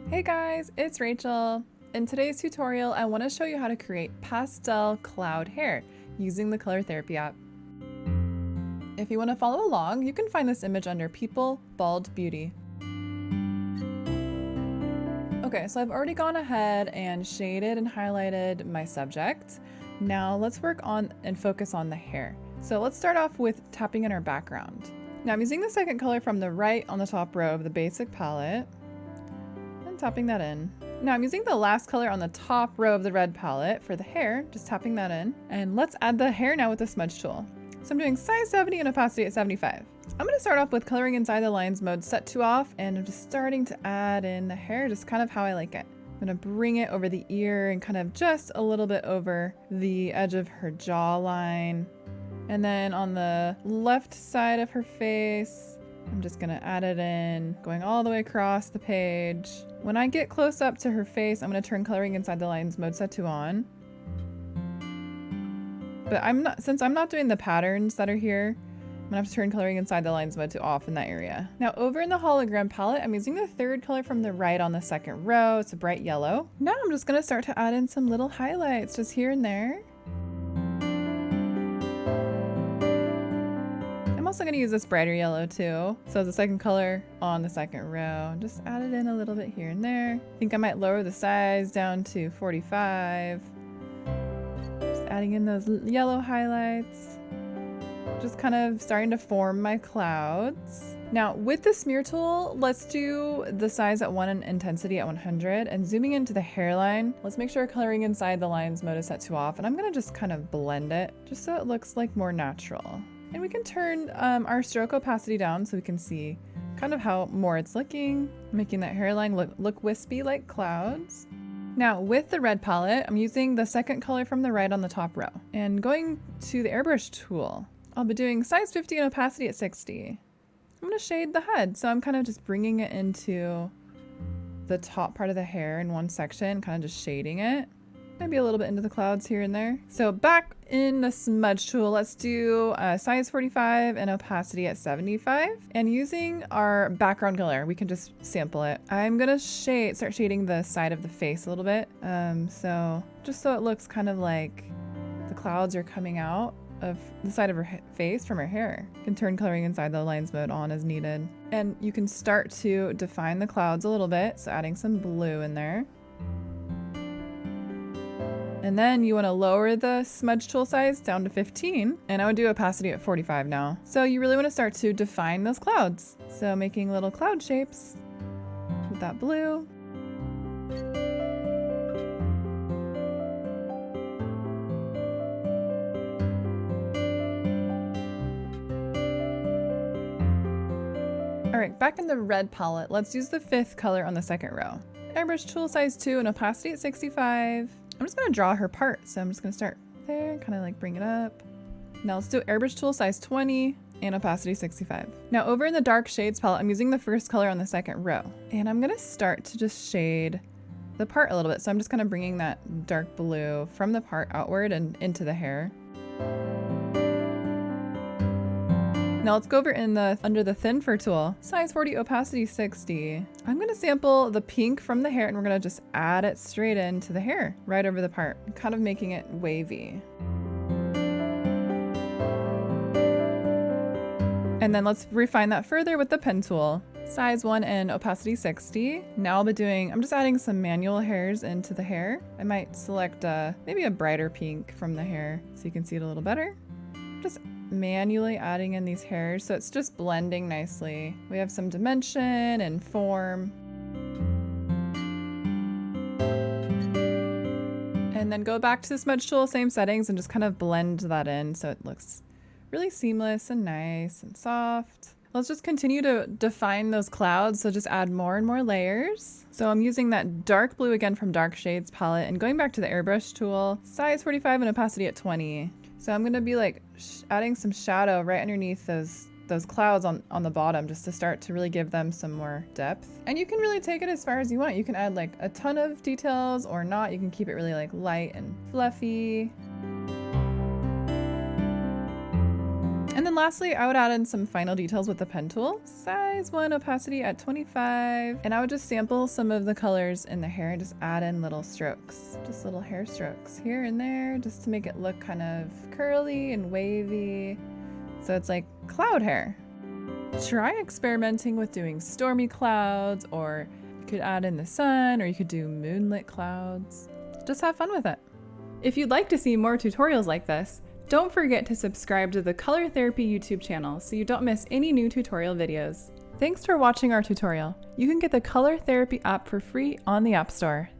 Hey guys, it's Rachel. In today's tutorial, I want to show you how to create pastel cloud hair using the Color Therapy app. If you want to follow along, you can find this image under People, Bald Beauty. Okay, so I've already gone ahead and shaded and highlighted my subject. Now let's work on and focus on the hair. So let's start off with tapping in our background. Now I'm using the second color from the right on the top row of the basic palette. Tapping that in. Now I'm using the last color on the top row of the red palette for the hair, just tapping that in. And let's add the hair now with the smudge tool. So I'm doing size 70 and opacity at 75. I'm going to start off with coloring inside the lines mode set to off, and I'm just starting to add in the hair, just kind of how I like it. I'm going to bring it over the ear and kind of just a little bit over the edge of her jawline. And then on the left side of her face, I'm just gonna add it in, going all the way across the page. When I get close up to her face, I'm gonna turn coloring inside the lines mode set to on. But since I'm not doing the patterns that are here, I'm gonna have to turn coloring inside the lines mode to off in that area. Now over in the hologram palette, I'm using the third color from the right on the second row. It's a bright yellow. Now I'm just gonna start to add in some little highlights just here and there. I'm also going to use this brighter yellow too. So the second color on the second row, just add it in a little bit here and there. I think I might lower the size down to 45. Just adding in those yellow highlights. Just kind of starting to form my clouds. Now with the smear tool, let's do the size at 1 and intensity at 100, and zooming into the hairline, let's make sure coloring inside the lines mode is set to off, and I'm going to just kind of blend it just so it looks like more natural. And we can turn our stroke opacity down so we can see kind of how more it's looking, making that hairline look wispy like clouds. Now with the red palette, I'm using the second color from the right on the top row and going to the airbrush tool. I'll be doing size 50 and opacity at 60. I'm going to shade the head, so I'm kind of just bringing it into the top part of the hair in one section, kind of just shading it. Maybe a little bit into the clouds here and there. So back in the smudge tool, let's do size 45 and opacity at 75. And using our background color, we can just sample it. I'm gonna start shading the side of the face a little bit. So just so it looks kind of like the clouds are coming out of the side of her face from her hair. You can turn coloring inside the lines mode on as needed. And you can start to define the clouds a little bit. So adding some blue in there. And then you want to lower the smudge tool size down to 15, and I would do opacity at 45 now. So you really want to start to define those clouds. So making little cloud shapes with that blue. All right, back in the red palette, let's use the fifth color on the second row. Airbrush tool size 2 and opacity at 65. I'm just going to draw her part, so I'm just going to start there, kind of like bring it up. Now let's do airbrush tool size 20 and opacity 65. Now over in the dark shades palette, I'm using the first color on the second row, and I'm going to start to just shade the part a little bit. So I'm just kind of bringing that dark blue from the part outward and into the hair. Now let's go over under the thin fur tool, size 40, opacity 60. I'm gonna sample the pink from the hair, and we're gonna just add it straight into the hair, right over the part, kind of making it wavy. And then let's refine that further with the pen tool, size 1 and opacity 60. Now I'm just adding some manual hairs into the hair. I might select maybe a brighter pink from the hair so you can see it a little better. Just manually adding in these hairs so it's just blending nicely. We have some dimension and form. And then go back to the smudge tool, same settings, and just kind of blend that in so it looks really seamless and nice and soft. Let's just continue to define those clouds, so just add more and more layers. So I'm using that dark blue again from Dark Shades palette and going back to the airbrush tool, size 45 and opacity at 20. So I'm gonna be like adding some shadow right underneath those clouds on the bottom, just to start to really give them some more depth. And you can really take it as far as you want. You can add like a ton of details or not. You can keep it really like light and fluffy. And then lastly, I would add in some final details with the pen tool. Size 1 opacity at 25. And I would just sample some of the colors in the hair and just add in little strokes. Just little hair strokes here and there, just to make it look kind of curly and wavy. So it's like cloud hair. Try experimenting with doing stormy clouds, or you could add in the sun, or you could do moonlit clouds. Just have fun with it. If you'd like to see more tutorials like this, don't forget to subscribe to the Color Therapy YouTube channel so you don't miss any new tutorial videos. Thanks for watching our tutorial. You can get the Color Therapy app for free on the App Store.